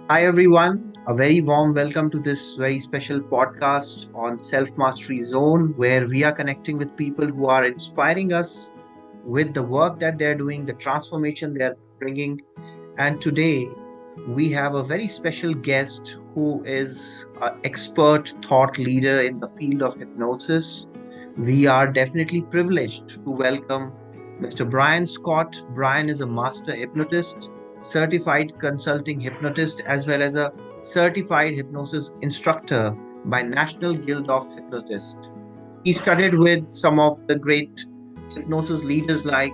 Hi, everyone. A very warm welcome to this very special podcast on Self Mastery Zone, where we are connecting with people who are inspiring us with the work that they're doing, the transformation they're bringing. And today we have a very special guest who is an expert thought leader in the field of hypnosis. We are definitely privileged to welcome Mr. Brian Scott. Brian is a master hypnotist, certified consulting hypnotist, as well as a certified hypnosis instructor by National Guild of Hypnotists. He studied with some of the great hypnosis leaders like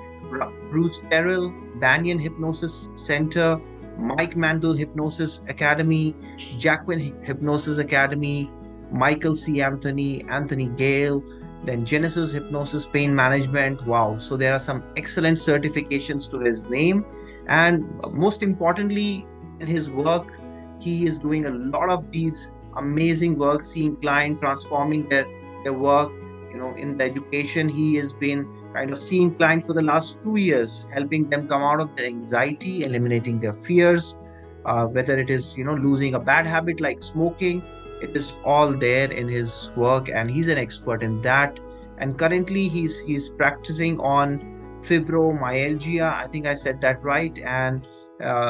Bruce Terrell, Banyan Hypnosis Center, Mike Mandel Hypnosis Academy, Jacqueline Hypnosis Academy, Michael C. Anthony, Anthony Gale, then Genesis Hypnosis Pain Management. Wow. So there are some excellent certifications to his name. And most importantly, in his work, he is doing a lot of these amazing work, seeing clients transforming their work. In the education, he has been kind of seeing clients for the last 2 years, helping them come out of their anxiety, eliminating their fears, whether it is, losing a bad habit like smoking. It is all there in his work, and he's an expert in that. And currently, he's practicing on fibromyalgia. I think I said that right. And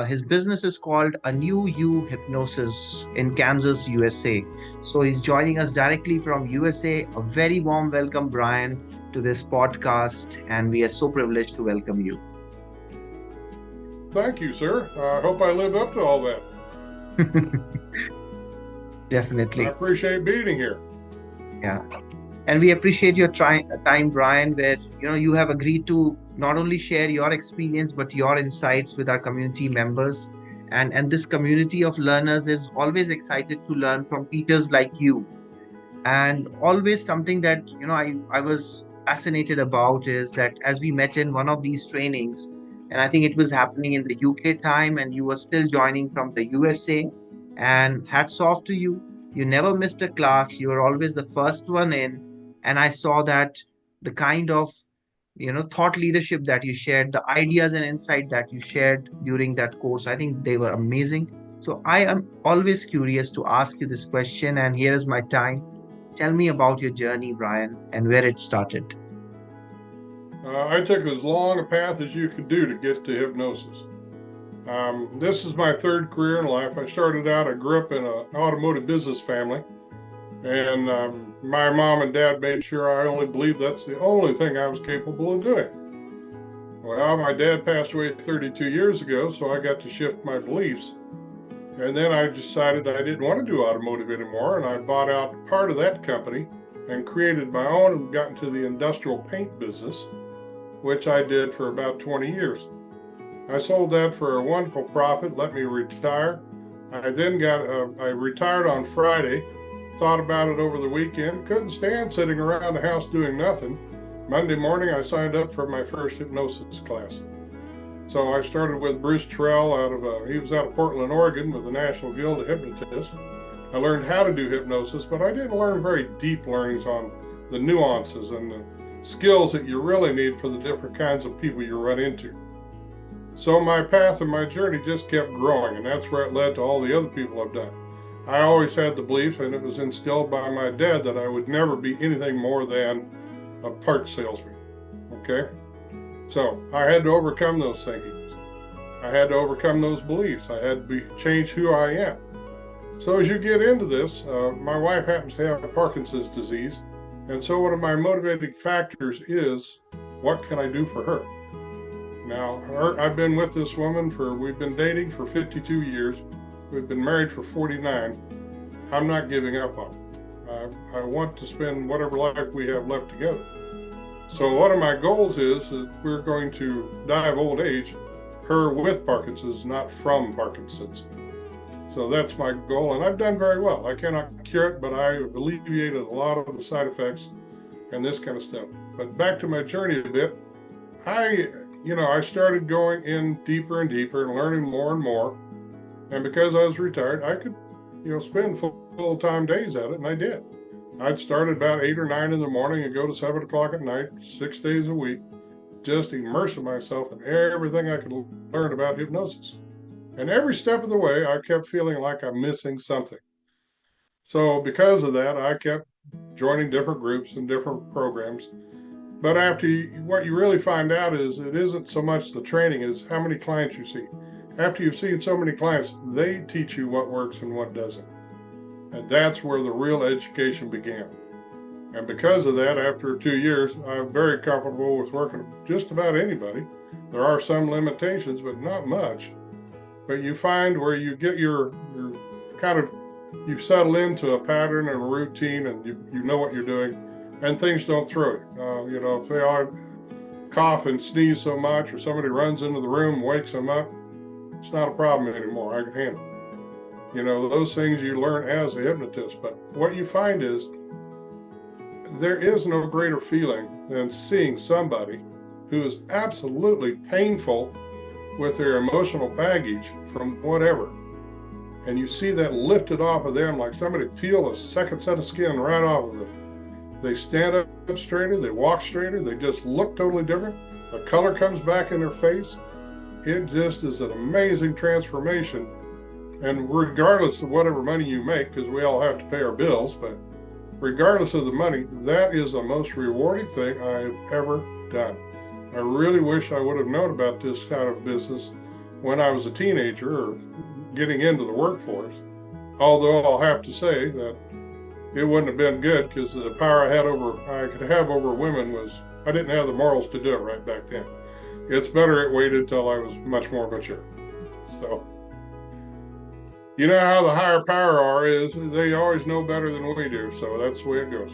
his business is called A New You Hypnosis in Kansas, USA. So he's joining us directly from USA. A very warm welcome, Brian, to this podcast, and we are so privileged to welcome you. Thank you, sir. I hope I live up to all that. I Definitely. appreciate being here. Yeah. And we appreciate your time, Brian, where you have agreed to not only share your experience but your insights with our community members. And this community of learners is always excited to learn from teachers like you. And always something that I was fascinated about is that as we met in one of these trainings, and I think it was happening in the UK time, and you were still joining from the USA. And hats off to you. You never missed a class. You were always the first one in. And I saw that the kind of thought leadership that you shared, the ideas and insight that you shared during that course, I think they were amazing. So I am always curious to ask you this question, and here is my time. Tell me about your journey, Brian, and where it started. I took as long a path as you could do to get to hypnosis. This is my third career in life. I grew up in an automotive business family, and my mom and dad made sure I only believed that's the only thing I was capable of doing. Well, my dad passed away 32 years ago, so I got to shift my beliefs. And then I decided I didn't want to do automotive anymore, and I bought out part of that company and created my own and got into the industrial paint business, which I did for about 20 years. I sold that for a wonderful profit, let me retire. I retired on Friday, thought about it over the weekend, couldn't stand sitting around the house doing nothing. Monday morning, I signed up for my first hypnosis class. So I started with Bruce Terrell he was out of Portland, Oregon with the National Guild of Hypnotists. I learned how to do hypnosis, but I didn't learn very deep learnings on the nuances and the skills that you really need for the different kinds of people you run into. So my path and my journey just kept growing, and that's where it led to all the other people I've done. I always had the belief, and it was instilled by my dad, that I would never be anything more than a parts salesman. Okay? So I had to overcome those thinkings. I had to overcome those beliefs. I had to change who I am. So as you get into this, my wife happens to have Parkinson's disease. And so one of my motivating factors is, what can I do for her? Now, I've been with this woman we've been dating for 52 years. We've been married for 49. I'm not giving up on her. I want to spend whatever life we have left together. So one of my goals is that we're going to die of old age, her with Parkinson's, not from Parkinson's. So that's my goal, and I've done very well. I cannot cure it, but I've alleviated a lot of the side effects and this kind of stuff. But back to my journey a bit, I started going in deeper and deeper and learning more and more. And because I was retired, I could, spend full-time days at it, and I did. I'd start at about 8 or 9 in the morning and go to 7 o'clock at night, 6 days a week, just immersing myself in everything I could learn about hypnosis. And every step of the way, I kept feeling like I'm missing something. So because of that, I kept joining different groups and different programs. But what you really find out is it isn't so much the training as how many clients you see. After you've seen so many clients, they teach you what works and what doesn't. And that's where the real education began. And because of that, after 2 years, I'm very comfortable with working with just about anybody. There are some limitations, but not much. But you find where you get your kind of, you settle into a pattern and a routine, and you know what you're doing, and things don't throw you. If they all cough and sneeze so much, or somebody runs into the room and wakes them up, it's not a problem anymore. I can handle it. Those things you learn as a hypnotist. But what you find is there is no greater feeling than seeing somebody who is absolutely painful with their emotional baggage from whatever. And you see that lifted off of them like somebody peeled a second set of skin right off of them. They stand up straighter, they walk straighter, they just look totally different. The color comes back in their face. It just is an amazing transformation. And regardless of whatever money you make, because we all have to pay our bills, but regardless of the money, that is the most rewarding thing I've ever done. I really wish I would have known about this kind of business when I was a teenager or getting into the workforce. Although I'll have to say that it wouldn't have been good, because the power I could have over women was, I didn't have the morals to do it right back then. It's better it waited till I was much more mature. So, you know how the higher power is they always know better than we do. So that's the way it goes.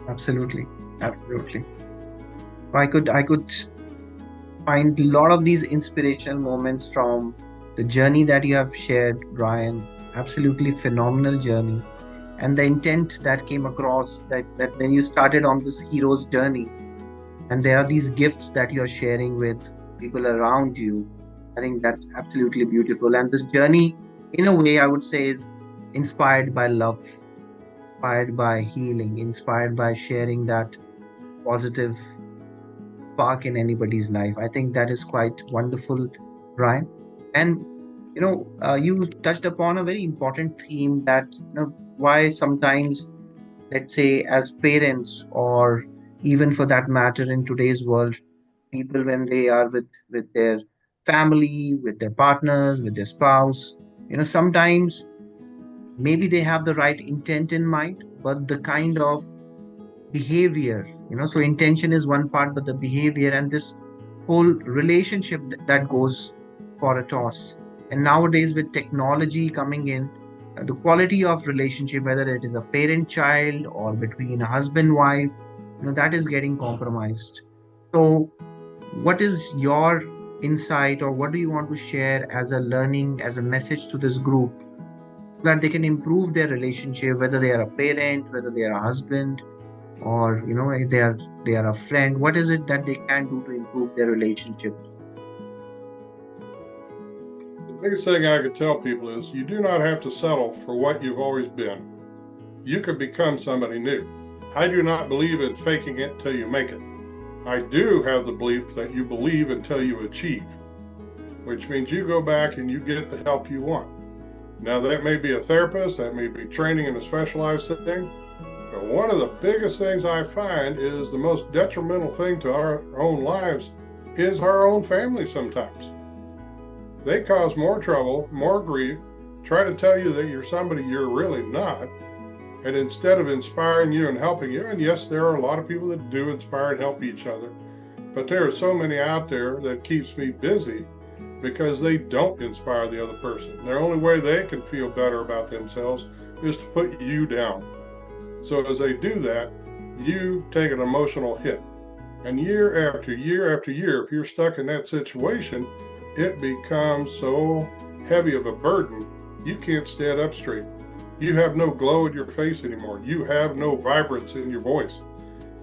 Absolutely. Absolutely. I could find a lot of these inspirational moments from the journey that you have shared, Brian. Absolutely phenomenal journey. And the intent that came across, that when you started on this hero's journey, and there are these gifts that you're sharing with people around you, I think that's absolutely beautiful. And this journey, in a way, I would say, is inspired by love, inspired by healing, inspired by sharing that positive spark in anybody's life. I think that is quite wonderful, Brian. And you touched upon a very important theme, that why sometimes, let's say, as parents, or even for that matter in today's world, people, when they are with their family, with their partners, with their spouse, sometimes maybe they have the right intent in mind, but the kind of behavior, so intention is one part, but the behavior and this whole relationship that goes for a toss. And nowadays, with technology coming in, the quality of relationship, whether it is a parent child or between a husband wife, that is getting compromised. So what is your insight, or what do you want to share as a learning, as a message to this group, so that they can improve their relationship, whether they are a parent, whether they are a husband, or if they are a friend? What is it that they can do to improve their relationship? The biggest thing I could tell people is you do not have to settle for what you've always been. You could become somebody new. I do not believe in faking it till you make it. I do have the belief that you believe until you achieve, which means you go back and you get the help you want. Now, that may be a therapist, that may be training in a specialized thing, but one of the biggest things I find is the most detrimental thing to our own lives is our own family sometimes. They cause more trouble, more grief, try to tell you that you're somebody you're really not. And instead of inspiring you and helping you, and yes, there are a lot of people that do inspire and help each other, but there are so many out there that keeps me busy because they don't inspire the other person. The only way they can feel better about themselves is to put you down. So as they do that, you take an emotional hit. And year after year after year, if you're stuck in that situation, it becomes so heavy of a burden, you can't stand up straight. You have no glow in your face anymore. You have no vibrance in your voice.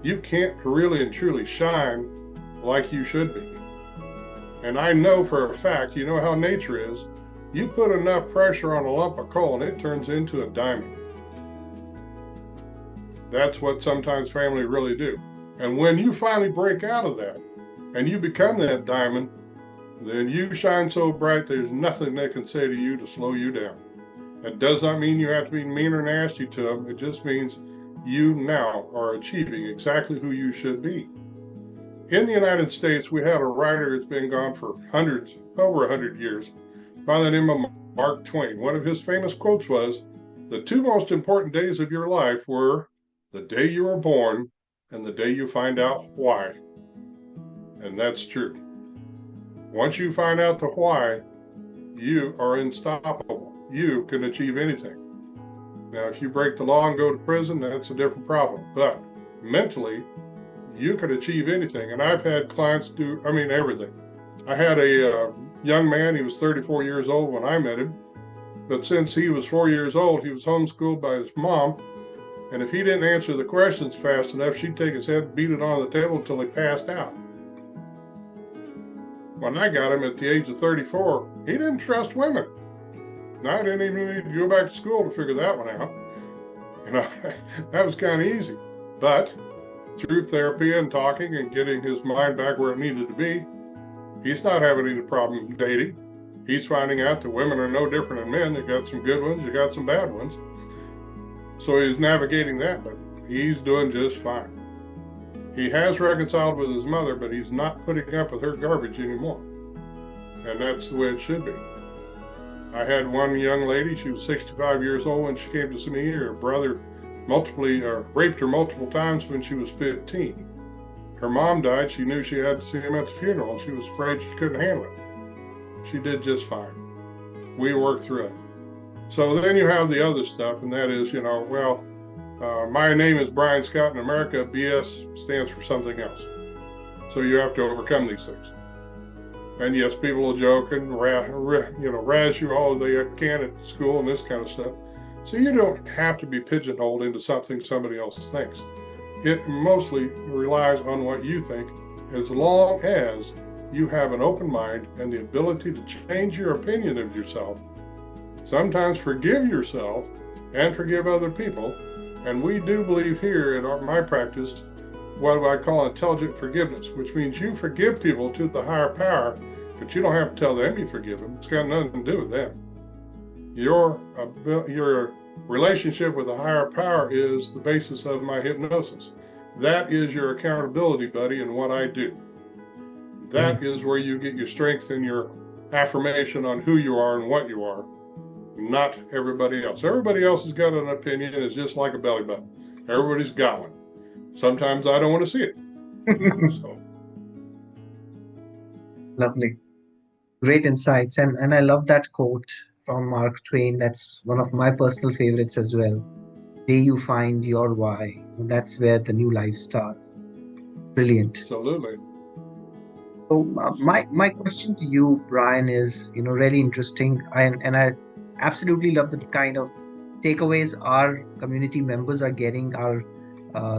You can't really and truly shine like you should be. And I know for a fact, you know how nature is. You put enough pressure on a lump of coal and it turns into a diamond. That's what sometimes family really do. And when you finally break out of that and you become that diamond, then you shine so bright there's nothing they can say to you to slow you down. That does not mean you have to be mean or nasty to them. It just means you now are achieving exactly who you should be. In the United States, we had a writer that's been gone for over 100 years, by the name of Mark Twain. One of his famous quotes was, "The two most important days of your life were the day you were born and the day you find out why." And that's true. Once you find out the why, you are unstoppable. You can achieve anything. Now, if you break the law and go to prison, that's a different problem. But mentally, you can achieve anything. And I've had clients do, everything. I had a young man, he was 34 years old when I met him. But since he was 4 years old, he was homeschooled by his mom. And if he didn't answer the questions fast enough, she'd take his head and beat it on the table until he passed out. When I got him at the age of 34, he didn't trust women. I didn't even need to go back to school to figure that one out. That was kind of easy. But through therapy and talking and getting his mind back where it needed to be, he's not having any problem dating. He's finding out that women are no different than men. You got some good ones, you got some bad ones. So he's navigating that, but he's doing just fine. He has reconciled with his mother, but he's not putting up with her garbage anymore. And that's the way it should be. I had one young lady, she was 65 years old when she came to see me. Her brother raped her multiple times when she was 15. Her mom died. She knew she had to see him at the funeral, and she was afraid she couldn't handle it. She did just fine. We worked through it. So then you have the other stuff, and that is, my name is Brian Scott in America. BS stands for something else. So you have to overcome these things. And yes, people will joke and razz you all they can at school and this kind of stuff. So you don't have to be pigeonholed into something somebody else thinks. It mostly relies on what you think, as long as you have an open mind and the ability to change your opinion of yourself. Sometimes forgive yourself and forgive other people. And we do believe here in my practice what I call intelligent forgiveness, which means you forgive people to the higher power, but you don't have to tell them you forgive them. It's got nothing to do with them. Your relationship with a higher power is the basis of my hypnosis. That is your accountability buddy in what I do. That is where you get your strength and your affirmation on who you are and what you are, not everybody else. Everybody else has got an opinion. It's just like a belly button. Everybody's got one. Sometimes I don't want to see it. So. Lovely. Great insights. And I love that quote from Mark Twain. That's one of my personal favorites as well. Day you find your why. That's where the new life starts. Brilliant. Absolutely. So my question to you, Brian, is really interesting. And I absolutely love the kind of takeaways our community members are getting, our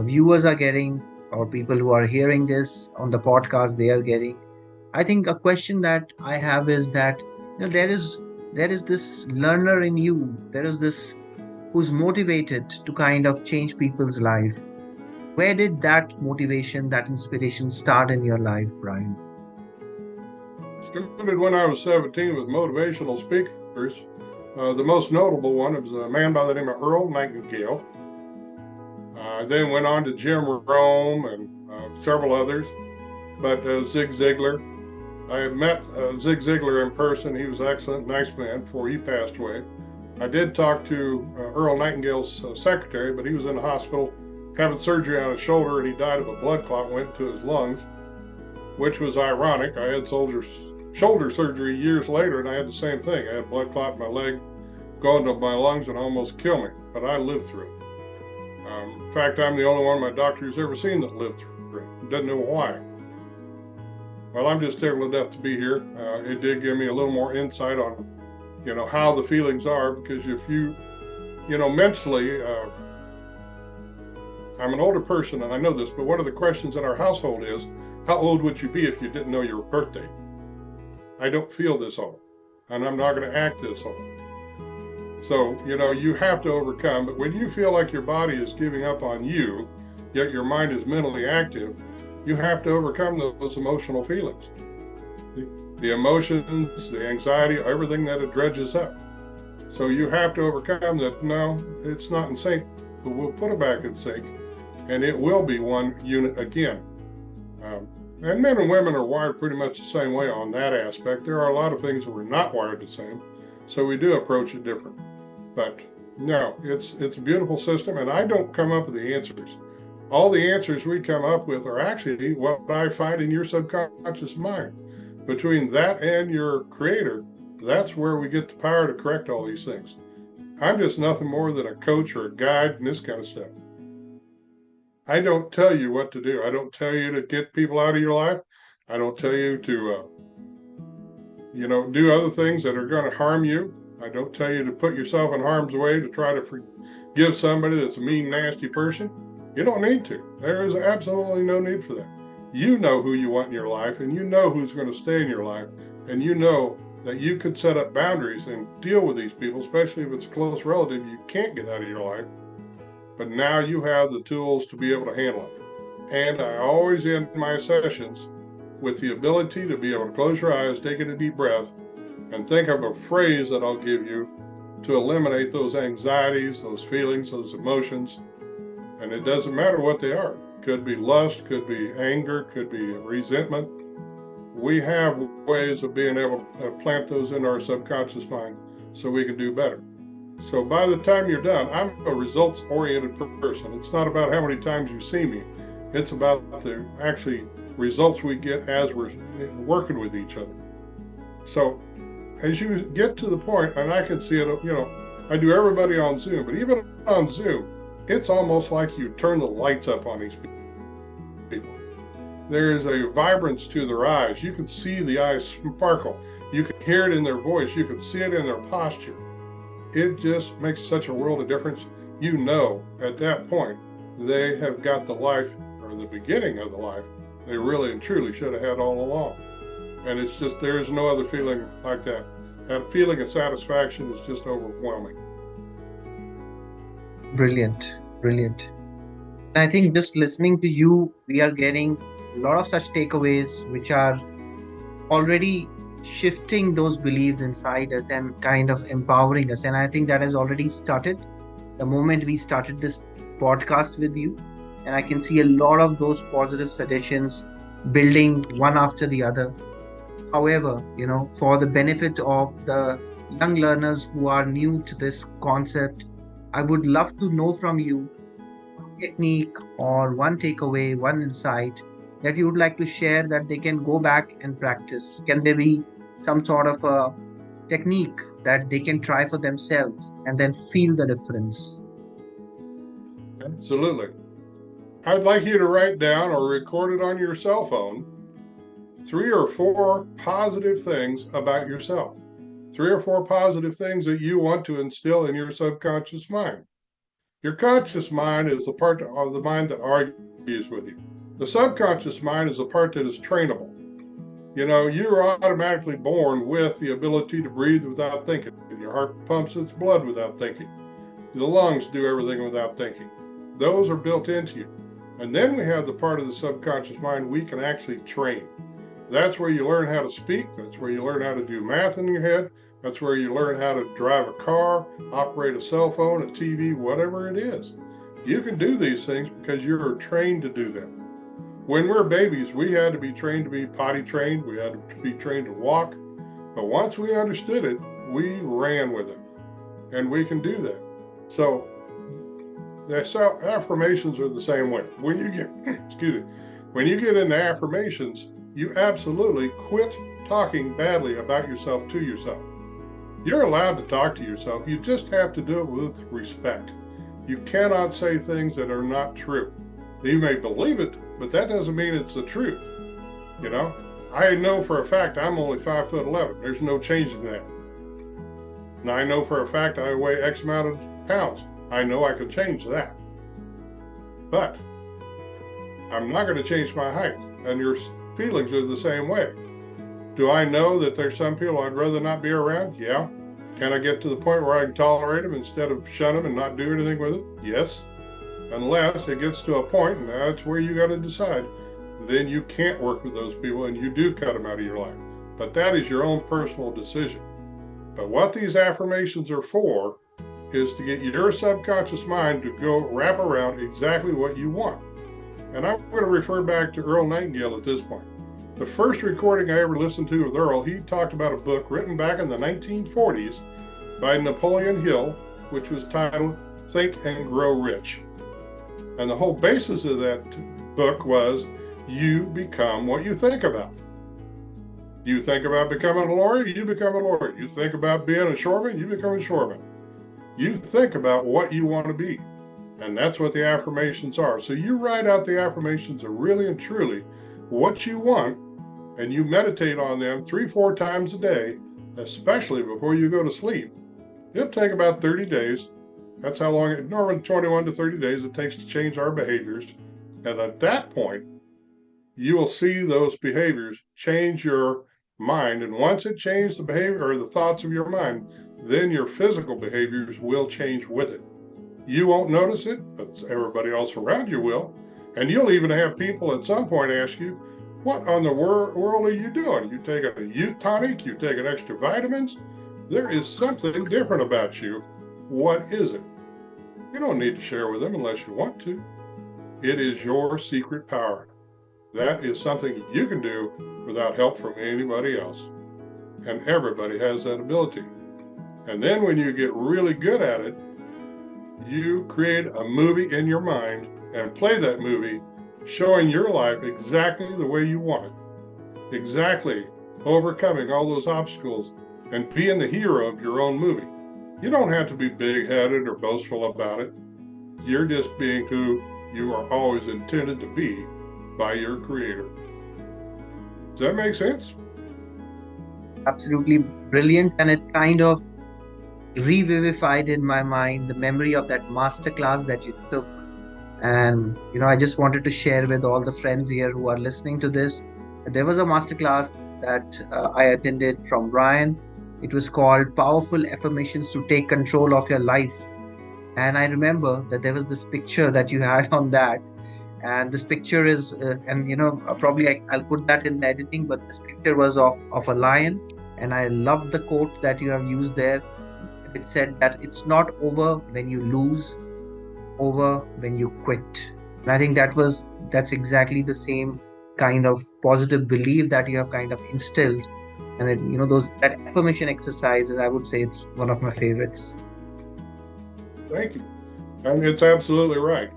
viewers are getting, or people who are hearing this on the podcast, they are getting. I think a question that I have is that there is this learner in you. There is this who's motivated to kind of change people's life. Where did that motivation, that inspiration start in your life, Brian? Started when I was 17 with motivational speakers. The most notable one was a man by the name of Earl Nightingale. I then went on to Jim Rome and several others, but Zig Ziglar. I had met Zig Ziglar in person. He was an excellent, nice man before he passed away. I did talk to Earl Nightingale's secretary, but he was in the hospital having surgery on his shoulder, and he died of a blood clot went to his lungs, which was ironic. I had shoulder surgery years later, and I had the same thing. I had a blood clot in my leg, go into my lungs and almost kill me, but I lived through it. In fact, I'm the only one my doctor's ever seen that lived through it. Doesn't know why. Well, I'm just tickled to death to be here. It did give me a little more insight on, how the feelings are, because if you, mentally, I'm an older person and I know this, but one of the questions in our household is, how old would you be if you didn't know your birthday? I don't feel this old, and I'm not going to act this old. So, you have to overcome, but when you feel like your body is giving up on you, yet your mind is mentally active, you have to overcome those emotional feelings. the emotions, the anxiety, everything that it dredges up. So you have to overcome that. No, it's not in sync, but we'll put it back in sync, and it will be one unit again. And men and women are wired pretty much the same way on that aspect. There are a lot of things that we're not wired the same, so we do approach it different. But no, it's a beautiful system, and I don't come up with the answers. All the answers we come up with are actually what I find in your subconscious mind. Between that and your creator, that's where we get the power to correct all these things. I'm just nothing more than a coach or a guide and this kind of stuff. I don't tell you what to do. I don't tell you to get people out of your life. I don't tell you to, do other things that are going to harm you. I don't tell you to put yourself in harm's way to try to forgive somebody that's a mean, nasty person. You don't need to. There is absolutely no need for that. You know who you want in your life, and you know who's going to stay in your life, and you know that you could set up boundaries and deal with these people, especially if it's a close relative you can't get out of your life. But now you have the tools to be able to handle it. And I always end my sessions with the ability to be able to close your eyes, take in a deep breath, and think of a phrase that I'll give you to eliminate those anxieties, those feelings, those emotions. And it doesn't matter what they are. Could be lust, could be anger, could be resentment. We have ways of being able to plant those in our subconscious mind so we can do better. So by the time you're done, I'm a results-oriented person. It's not about how many times you see me. It's about the actually results we get as we're working with each other. So as you get to the point, and I can see it, I do everybody on Zoom, but even on Zoom, it's almost like you turn the lights up on these people. There is a vibrance to their eyes. You can see the eyes sparkle. You can hear it in their voice. You can see it in their posture. It just makes such a world of difference. You know, at that point, they have got the life, or the beginning of the life, they really and truly should have had all along. And it's just, there is no other feeling like that. That feeling of satisfaction is just overwhelming. Brilliant, brilliant. I think just listening to you, we are getting a lot of such takeaways which are already shifting those beliefs inside us and kind of empowering us. And I think that has already started the moment we started this podcast with you. And I can see a lot of those positive suggestions building one after the other. However, for the benefit of the young learners who are new to this concept, I would love to know from you one technique or one takeaway, one insight that you would like to share that they can go back and practice. Can there be some sort of a technique that they can try for themselves and then feel the difference? Absolutely. I'd like you to write down or record it on your cell phone 3 or 4 positive things about yourself. 3 or 4 positive things that you want to instill in your subconscious mind. Your conscious mind is the part of the mind that argues with you. The subconscious mind is the part that is trainable. You're automatically born with the ability to breathe without thinking. Your heart pumps its blood without thinking. The lungs do everything without thinking. Those are built into you. And then we have the part of the subconscious mind we can actually train. That's where you learn how to speak. That's where you learn how to do math in your head. That's where you learn how to drive a car, operate a cell phone, a TV, whatever it is. You can do these things because you're trained to do them. When we're babies, we had to be trained to be potty trained. We had to be trained to walk. But once we understood it, we ran with it. And we can do that. So the affirmations are the same way. When you get into affirmations, you absolutely quit talking badly about yourself to yourself. You're allowed to talk to yourself. You just have to do it with respect. You cannot say things that are not true. You may believe it, but that doesn't mean it's the truth. I know for a fact I'm only 5'11". There's no changing that. And I know for a fact I weigh X amount of pounds. I know I can change that. But I'm not going to change my height. And your feelings are the same way. Do I know that there's some people I'd rather not be around? Yeah. Can I get to the point where I can tolerate them instead of shun them and not do anything with them? Yes. Unless it gets to a point, and that's where you got to decide, then you can't work with those people and you do cut them out of your life. but that is your own personal decision. But what these affirmations are for is to get your subconscious mind to go wrap around exactly what you want. And I'm going to refer back to Earl Nightingale at this point. The first recording I ever listened to with Earl, he talked about a book written back in the 1940s by Napoleon Hill, which was titled Think and Grow Rich. And the whole basis of that book was you become what you think about. You think about becoming a lawyer, you become a lawyer. You think about being a shoreman, you become a shoreman. You think about what you want to be. And that's what the affirmations are. So you write out the affirmations of really and truly what you want, and you meditate on them 3-4 times a day, especially before you go to sleep. It'll take about 30 days. That's how long, normally 21 to 30 days it takes to change our behaviors. And at that point, you will see those behaviors change your mind. And once it changes the behavior or the thoughts of your mind, then your physical behaviors will change with it. You won't notice it, but everybody else around you will. And you'll even have people at some point ask you, what on the world are you doing? You taking a youth tonic? You taking extra vitamins? There is something different about you. What is it? You don't need to share with them unless you want to. It is your secret power. That is something you can do without help from anybody else. And everybody has that ability. And then when you get really good at it, you create a movie in your mind and play that movie, showing your life exactly the way you want it. Exactly overcoming all those obstacles and being the hero of your own movie. You don't have to be big-headed or boastful about it. You're just being who you are always intended to be by your creator. Does that make sense? Absolutely brilliant, and it kind of revivified in my mind the memory of that masterclass that you took. And I just wanted to share with all the friends here who are listening to this. There was a masterclass that I attended from Brian. It was called Powerful Affirmations to Take Control of Your Life. And I remember that there was this picture that you had on that. And this picture is, probably I'll put that in the editing, but this picture was of a lion. And I loved the quote that you have used there. It said that it's not over when you lose, over when you quit. And I think that's exactly the same kind of positive belief that you have kind of instilled. And that affirmation exercise, I would say it's one of my favorites. Thank you. And it's absolutely right.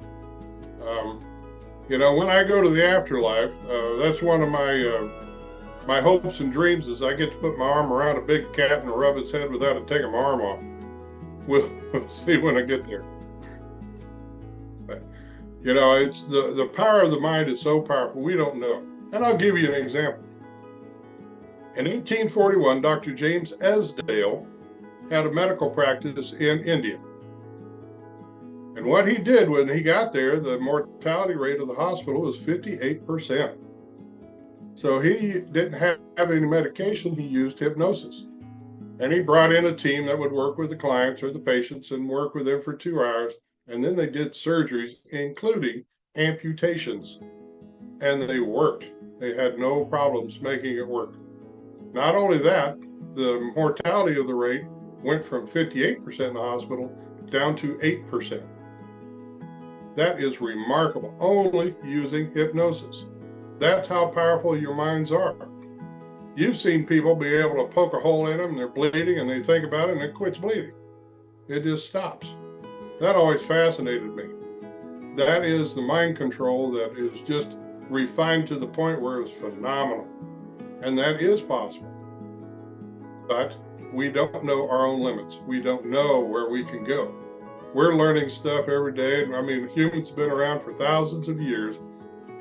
When I go to the afterlife, that's one of my hopes and dreams is I get to put my arm around a big cat and rub its head without it taking my arm off. We'll see when I get there. But, it's the power of the mind is so powerful, we don't know. And I'll give you an example. In 1841, Dr. James Esdale had a medical practice in India. And what he did when he got there, the mortality rate of the hospital was 58%. So he didn't have any medication, he used hypnosis. And he brought in a team that would work with the clients or the patients and work with them for 2 hours. And then they did surgeries, including amputations. And they worked. They had no problems making it work. Not only that, the mortality of the rate went from 58% in the hospital down to 8%. That is remarkable, only using hypnosis. That's how powerful your minds are. You've seen people be able to poke a hole in them and they're bleeding and they think about it and it quits bleeding. It just stops. That always fascinated me. That is the mind control that is just refined to the point where it was phenomenal. And that is possible. But we don't know our own limits. We don't know where we can go. We're learning stuff every day. I mean, humans have been around for thousands of years,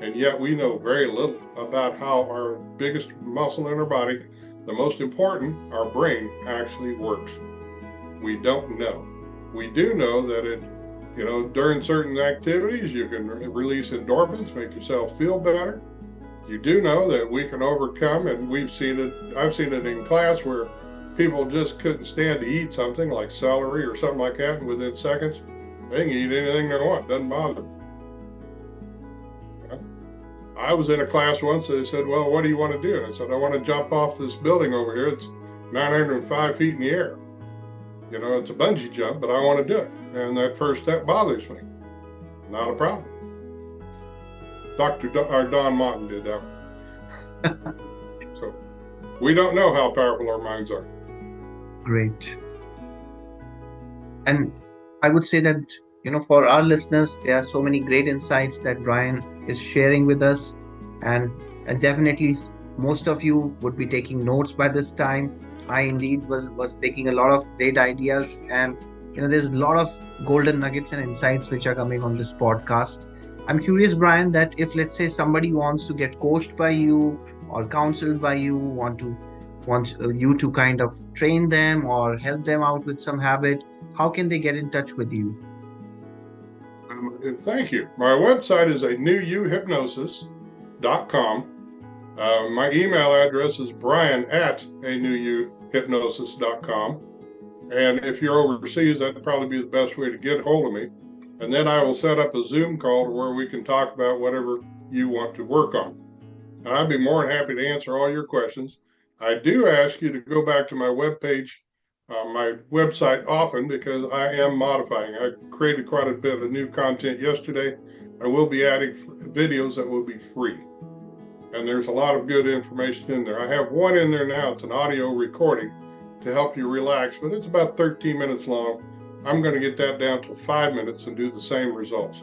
and yet we know very little about how our biggest muscle in our body, the most important, our brain, actually works. We don't know. We do know that during certain activities, you can release endorphins, make yourself feel better. You do know that we can overcome, and I've seen it in class where people just couldn't stand to eat something like celery or something like that, and within seconds, they can eat anything they want, doesn't bother them. I was in a class once, they said, well, what do you want to do? And I said, I want to jump off this building over here. It's 905 feet in the air. You know, it's a bungee jump, but I want to do it. And that first step bothers me. Not a problem. Don Martin did that one. So we don't know how powerful our minds are. Great. And I would say that, for our listeners, there are so many great insights that Brian is sharing with us. And definitely most of you would be taking notes by this time. I indeed was taking a lot of great ideas, and there's a lot of golden nuggets and insights which are coming on this podcast. I'm curious, Brian, that if, let's say, somebody wants to get coached by you or counseled by you, wants you to kind of train them or help them out with some habit, how can they get in touch with you? Thank you. My website is anewuhypnosis.com. My email address is brian@anewuhypnosis.com. And if you're overseas, that'd probably be the best way to get a hold of me. And then I will set up a Zoom call where we can talk about whatever you want to work on. And I'd be more than happy to answer all your questions. I do ask you to go back to my webpage, my website often, because I am modifying. I created quite a bit of new content yesterday. I will be adding videos that will be free. And there's a lot of good information in there. I have one in there now. It's an audio recording to help you relax, but it's about 13 minutes long. I'm going to get that down to 5 minutes and do the same results.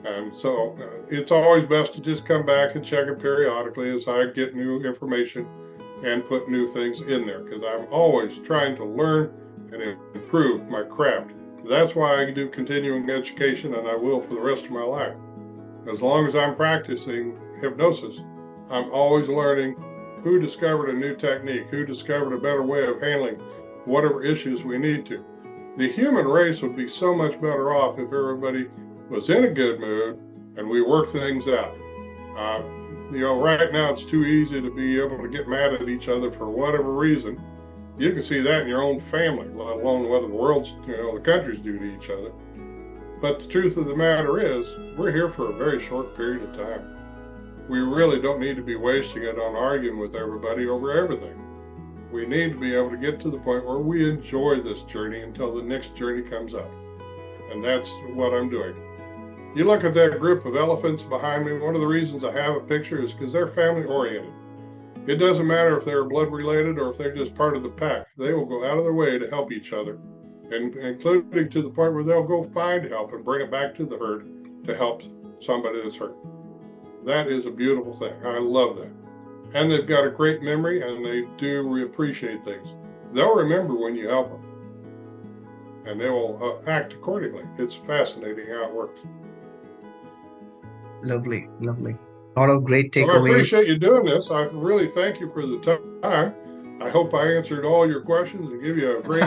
And so it's always best to just come back and check it periodically as I get new information and put new things in there, because I'm always trying to learn and improve my craft. That's why I do continuing education, and I will for the rest of my life. As long as I'm practicing hypnosis, I'm always learning who discovered a new technique, who discovered a better way of handling whatever issues we need to. The human race would be so much better off if everybody was in a good mood and we work things out. Right now it's too easy to be able to get mad at each other for whatever reason. You can see that in your own family, let alone what the countries do to each other. But the truth of the matter is, we're here for a very short period of time. We really don't need to be wasting it on arguing with everybody over everything. We need to be able to get to the point where we enjoy this journey until the next journey comes up. And that's what I'm doing. You look at that group of elephants behind me, one of the reasons I have a picture is because they're family oriented. It doesn't matter if they're blood related or if they're just part of the pack. They will go out of their way to help each other, and including to the point where they'll go find help and bring it back to the herd to help somebody that's hurt. That is a beautiful thing. I love that. And they've got a great memory, and they do appreciate things. They'll remember when you help them, and they will act accordingly. It's fascinating how it works. Lovely. A lot of great takeaways. Well, I appreciate you doing this. I really thank you for the time. I hope I answered all your questions and give you a great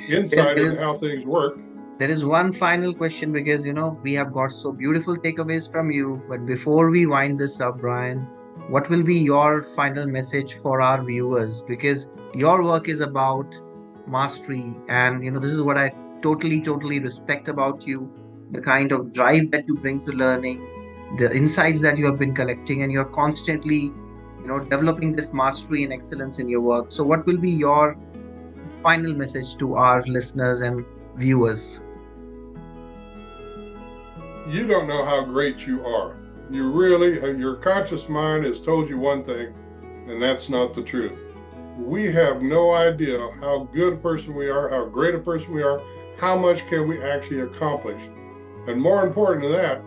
insight into how things work. There is one final question, because we have got so beautiful takeaways from you. But before we wind this up, Brian, what will be your final message for our viewers? Because your work is about mastery, and this is what I totally respect about you, the kind of drive that you bring to learning, the insights that you have been collecting, and you're constantly developing this mastery and excellence in your work. So what will be your final message to our listeners and viewers? You don't know how great you are. You really, your conscious mind has told you one thing, and that's not the truth. We have no idea how good a person we are, how great a person we are, how much can we actually accomplish. And more important than that,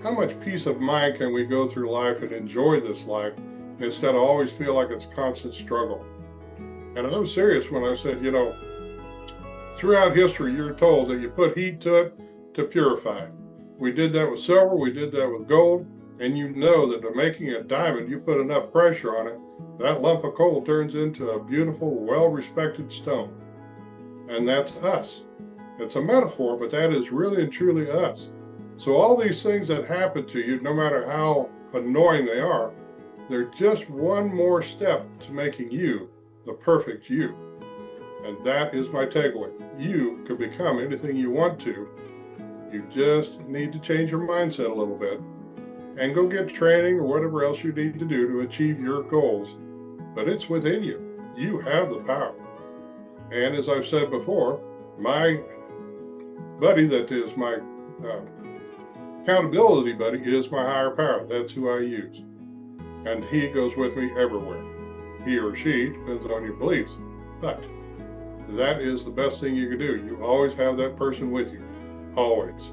how much peace of mind can we go through life and enjoy this life instead of always feel like it's constant struggle. And I was serious when I said, throughout history, you're told that you put heat to it to purify it. We did that with silver, we did that with gold, and you know that to making a diamond, you put enough pressure on it, that lump of coal turns into a beautiful, well-respected stone. And that's us. It's a metaphor, but that is really and truly us. So all these things that happen to you, no matter how annoying they are, they're just one more step to making you the perfect you. And that is my takeaway. You can become anything you want to. You just need to change your mindset a little bit. and go get training or whatever else you need to do to achieve your goals. But it's within you. You have the power. And as I've said before, my buddy that is my accountability buddy is my higher power. That's who I use. And he goes with me everywhere. He or she, depends on your beliefs. But that is the best thing you can do. You always have that person with you. Always.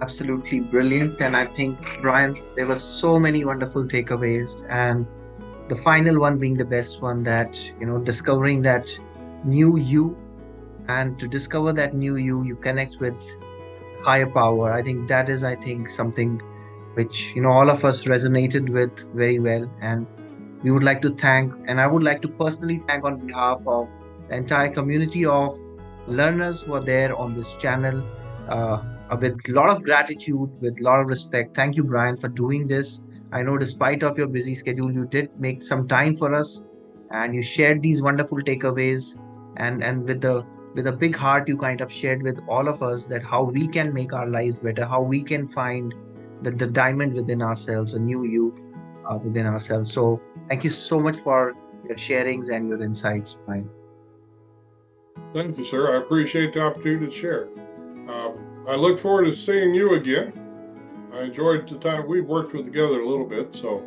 Absolutely brilliant. And I think, Brian, there were so many wonderful takeaways. And the final one being the best one, that, discovering that new you. And to discover that new you connect with higher power. I think that is, something which, all of us resonated with very well. And we would like to thank, and I would like to personally thank on behalf of the entire community of learners who are there on this channel, with a lot of gratitude, with a lot of respect. Thank you, Brian, for doing this. I know despite of your busy schedule, you did make some time for us, and you shared these wonderful takeaways, and with a big heart, you kind of shared with all of us that how we can make our lives better, how we can find the diamond within ourselves, a new you within ourselves. So thank you so much for your sharings and your insights, Brian. Thank you, sir. I appreciate the opportunity to share. I look forward to seeing you again. I enjoyed the time we've worked with together a little bit, so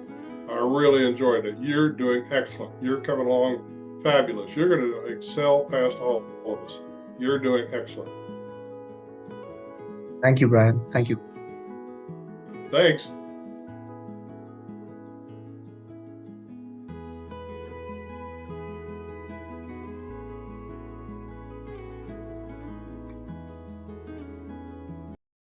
I really enjoyed it. You're doing excellent. You're coming along fabulous. You're going to excel past all of us. You're doing excellent. Thank you, Brian. Thank you. Thanks.